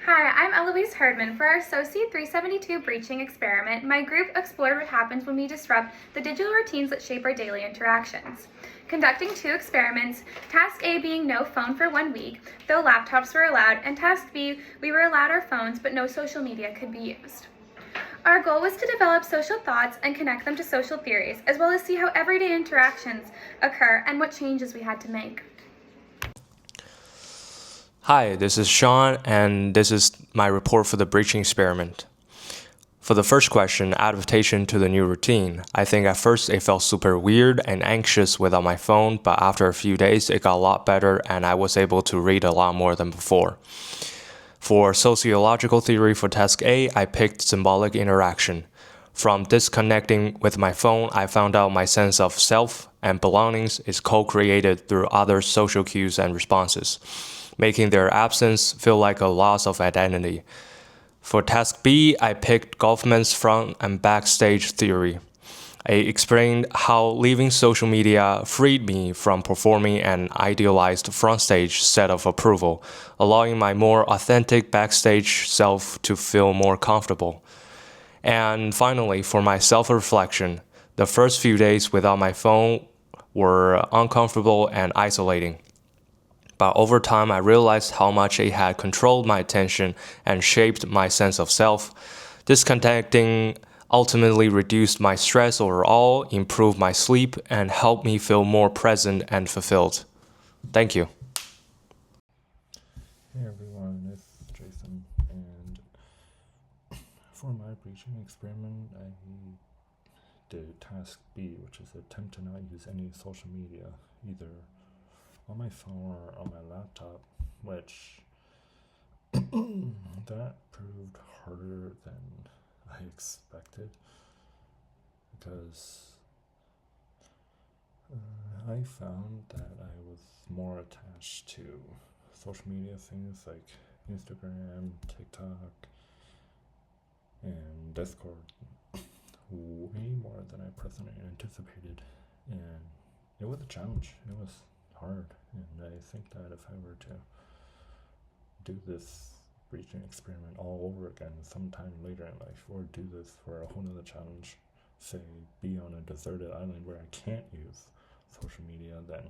Hi, I'm Eloise Herdman. For our SOCI 372 breaching experiment, my group explored what happens when we disrupt the digital routines that shape our daily interactions. Conducting 2 experiments, Task A being no phone for 1 week, though laptops were allowed, and Task B, we were allowed our phones, but no social media could be used. Our goal was to develop social thoughts and connect them to social theories, as well as see how everyday interactions occur and what changes we had to make. Hi, this is Sean, and this is my report for the breaching experiment. For the first question, adaptation to the new routine, I think at first it felt super weird and anxious without my phone, but after a few days it got a lot better and I was able to read a lot more than before. For sociological theory for task A, I picked symbolic interaction. From disconnecting with my phone, I found out my sense of self and belongings is co-created through other social cues and responses, making their absence feel like a loss of identity. For task B, I picked Goffman's front and backstage theory. I explained how leaving social media freed me from performing an idealized frontstage set of approval, allowing my more authentic backstage self to feel more comfortable. And finally, for my self-reflection, the first few days without my phone were uncomfortable and isolating. But over time, I realized how much it had controlled my attention and shaped my sense of self. Disconnecting ultimately reduced my stress overall, improved my sleep, and helped me feel more present and fulfilled. Thank you. Hey everyone, it's Jason, and for my breaching experiment, I did task B, which is attempt to not use any social media, either on my phone or on my laptop, which that proved harder than I expected, because I found that I was more attached to social media things like Instagram, TikTok, and Discord way more than I personally anticipated, and it was a challenge. It was hard, and I think that if I were to do this breaching experiment all over again sometime later in life, or do this for a whole nother challenge, say be on a deserted island where I can't use social media, then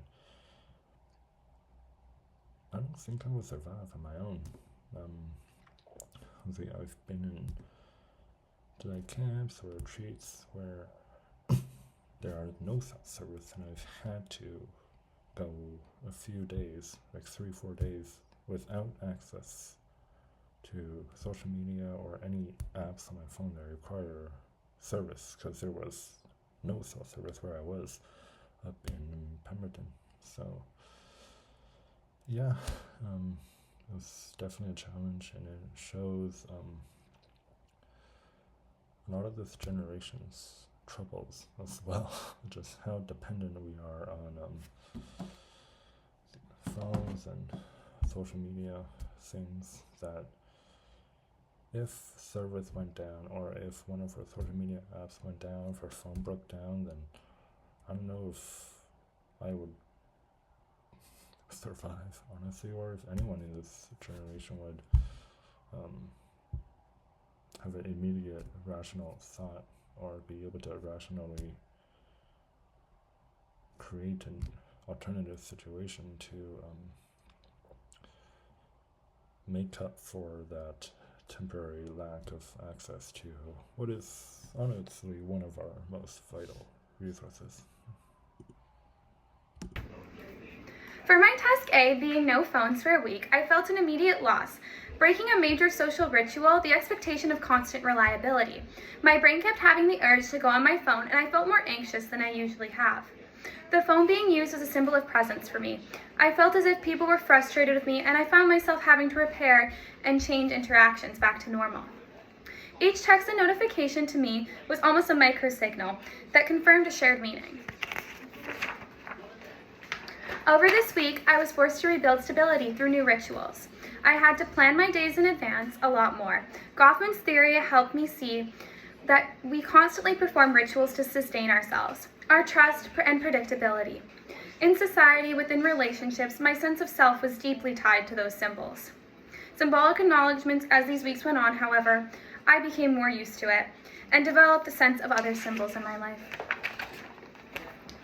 I don't think I would survive on my own. I've been in dry camps or retreats where there are no cell service, and I've had to go a few days, like 3-4 days, without access to social media or any apps on my phone that require service, because there was no cell service where I was up in Pemberton. So yeah, it was definitely a challenge, and it shows a lot of this generation's troubles as well, just how dependent we are on phones and social media things, that if service went down, or if one of our social media apps went down, if our phone broke down, then I don't know if I would survive, honestly, or if anyone in this generation would have an immediate rational thought, or be able to rationally create an alternative situation to make up for that temporary lack of access to what is honestly one of our most vital resources. For my task A, being no phones for a week, I felt an immediate loss. Breaking a major social ritual, the expectation of constant reliability. My brain kept having the urge to go on my phone, and I felt more anxious than I usually have. The phone being used was a symbol of presence for me. I felt as if people were frustrated with me, and I found myself having to repair and change interactions back to normal. Each text and notification to me was almost a micro signal that confirmed a shared meaning. Over this week, I was forced to rebuild stability through new rituals. I had to plan my days in advance a lot more. Goffman's theory helped me see that we constantly perform rituals to sustain ourselves, our trust and predictability. In society, within relationships, my sense of self was deeply tied to those symbols. Symbolic acknowledgments as these weeks went on, however, I became more used to it and developed a sense of other symbols in my life.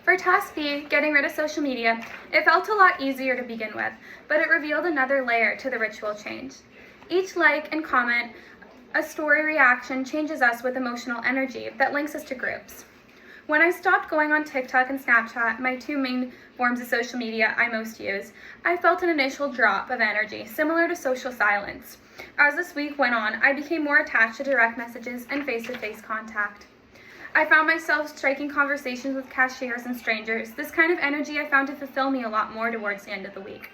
For task B, getting rid of social media, it felt a lot easier to begin with, but it revealed another layer to the ritual change. Each like and comment, a story reaction changes us with emotional energy that links us to groups. When I stopped going on TikTok and Snapchat, my two main forms of social media I most use, I felt an initial drop of energy, similar to social silence. As this week went on, I became more attached to direct messages and face-to-face contact. I found myself striking conversations with cashiers and strangers. This kind of energy I found to fulfill me a lot more towards the end of the week.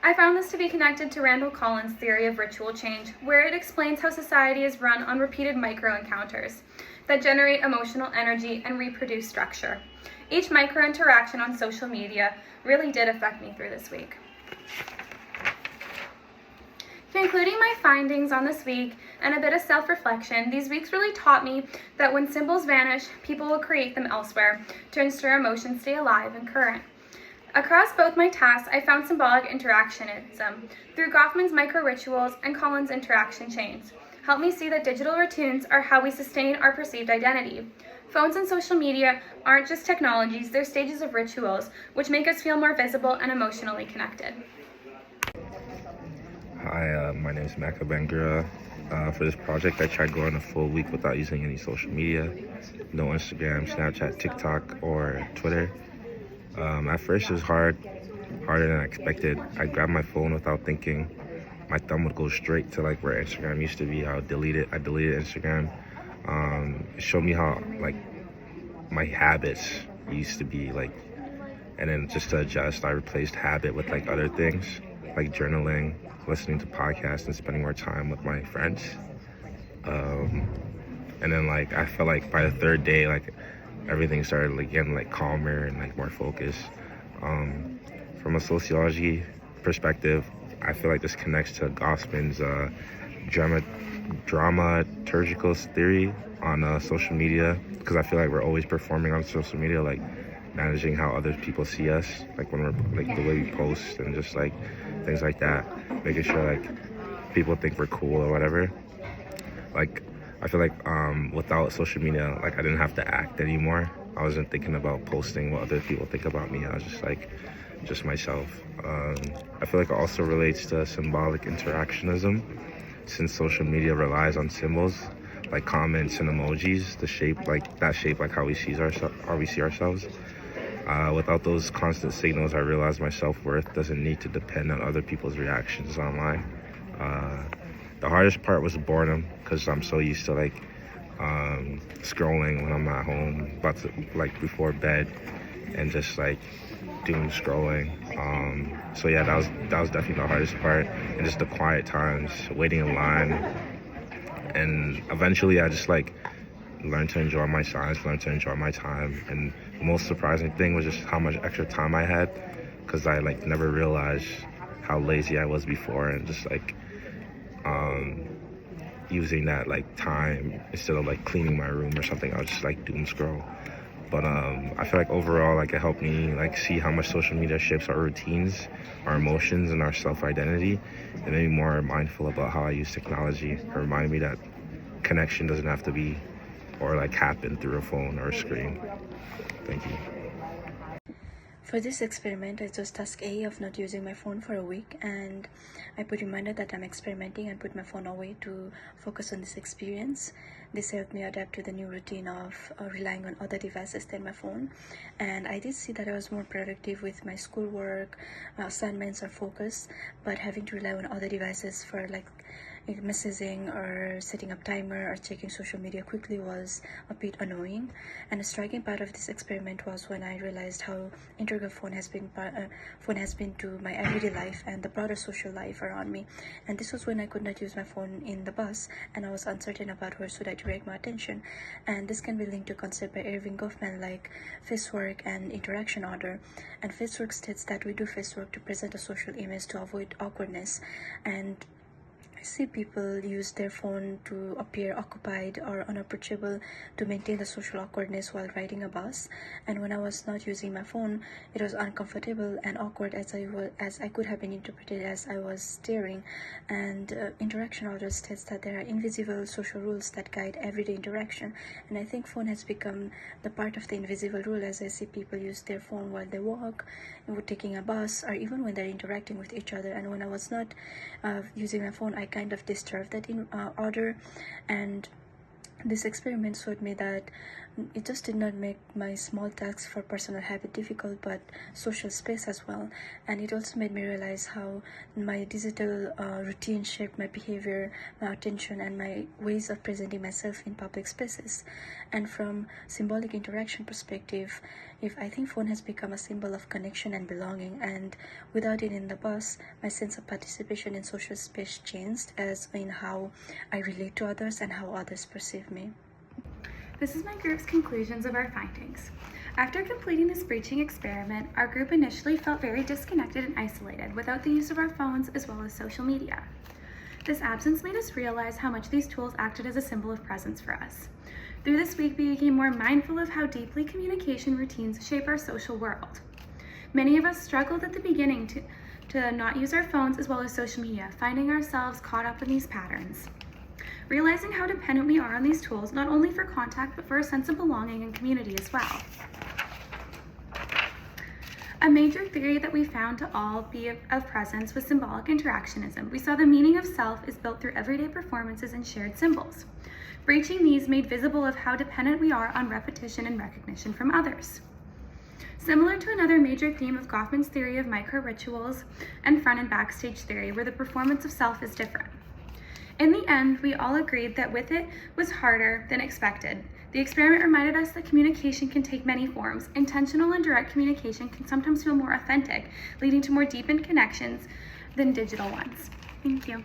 I found this to be connected to Randall Collins' theory of ritual change, where it explains how society is run on repeated micro-encounters that generate emotional energy and reproduce structure. Each micro-interaction on social media really did affect me through this week. Concluding my findings on this week and a bit of self-reflection, these weeks really taught me that when symbols vanish, people will create them elsewhere to ensure emotions stay alive and current. Across both my tasks, I found symbolic interactionism through Goffman's micro-rituals and Collins' interaction chains. Help me see that digital routines are how we sustain our perceived identity. Phones and social media aren't just technologies, they're stages of rituals, which make us feel more visible and emotionally connected. Hi, my name is Maka Bangura. For this project, I tried going a full week without using any social media. No Instagram, Snapchat, TikTok, or Twitter. At first it was harder than I expected. I grabbed my phone without thinking. My thumb would go straight to like where Instagram used to be. I deleted Instagram. It showed me how like my habits used to be like, and then just to adjust, I replaced habit with like other things, like journaling, listening to podcasts, and spending more time with my friends. And then like I felt like by the third day, like everything started like getting like calmer and like more focused. From a sociology perspective, I feel like this connects to Goffman's dramaturgical theory on social media, because I feel like we're always performing on social media, like managing how other people see us, like when we're like the way we post and just like things like that, making sure like people think we're cool or whatever. Like I feel like without social media, like I didn't have to act anymore. I wasn't thinking about posting what other people think about me. I was just myself. I feel like it also relates to symbolic interactionism, since social media relies on symbols like comments and emojis, the shape like how we see ourselves. Without those constant signals, I realized my self-worth doesn't need to depend on other people's reactions online. The hardest part was boredom, because I'm so used to like scrolling when I'm at home, about to like before bed, and just like doom scrolling. So yeah, that was definitely the hardest part, and just the quiet times, waiting in line, and eventually I just like learned to enjoy my silence, learned to enjoy my time. And the most surprising thing was just how much extra time I had, because I like never realized how lazy I was before, and just like using that like time instead of like cleaning my room or something, I would just like doom scroll. But I feel like overall, like it helped me like see how much social media shapes our routines, our emotions, and our self-identity. It made me more mindful about how I use technology. It reminded me that connection doesn't have to be or like happen through a phone or a screen. Thank you. For this experiment, I chose task A of not using my phone for a week, and I put reminder that I'm experimenting and put my phone away to focus on this experience. This helped me adapt to the new routine of relying on other devices than my phone, and I did see that I was more productive with my schoolwork, assignments, or focus, but having to rely on other devices for like messaging or setting up timer or checking social media quickly was a bit annoying. And a striking part of this experiment was when I realized how integral phone has been to my everyday life and the broader social life around me. And this was when I could not use my phone in the bus, and I was uncertain about where should I direct my attention. And this can be linked to a concept by Irving Goffman like face work and interaction order. And face work states that we do face work to present a social image to avoid awkwardness, and I see people use their phone to appear occupied or unapproachable to maintain the social awkwardness while riding a bus. And when I was not using my phone, it was uncomfortable and awkward as I could have been interpreted as I was staring. And interaction author states that there are invisible social rules that guide everyday interaction. And I think phone has become the part of the invisible rule, as I see people use their phone while they walk, and taking a bus, or even when they're interacting with each other. And when I was not using my phone, I kind of disturbed that order. And this experiment showed me that it just did not make my small tasks for personal habit difficult, but social space as well. And it also made me realize how my digital routine shaped my behavior, my attention, and my ways of presenting myself in public spaces. And from symbolic interaction perspective, I think phone has become a symbol of connection and belonging, and without it in the bus, my sense of participation in social space changed, as in how I relate to others and how others perceive me. This is my group's conclusions of our findings. After completing this breaching experiment, our group initially felt very disconnected and isolated without the use of our phones as well as social media. This absence made us realize how much these tools acted as a symbol of presence for us. Through this week, we became more mindful of how deeply communication routines shape our social world. Many of us struggled at the beginning to not use our phones as well as social media, finding ourselves caught up in these patterns. Realizing how dependent we are on these tools, not only for contact, but for a sense of belonging and community as well. A major theory that we found to all be of presence was symbolic interactionism. We saw the meaning of self is built through everyday performances and shared symbols. Breaching these made visible of how dependent we are on repetition and recognition from others. Similar to another major theme of Goffman's theory of micro-rituals and front and backstage theory, where the performance of self is different. In the end, we all agreed that with it was harder than expected. The experiment reminded us that communication can take many forms. Intentional and direct communication can sometimes feel more authentic, leading to more deepened connections than digital ones. Thank you.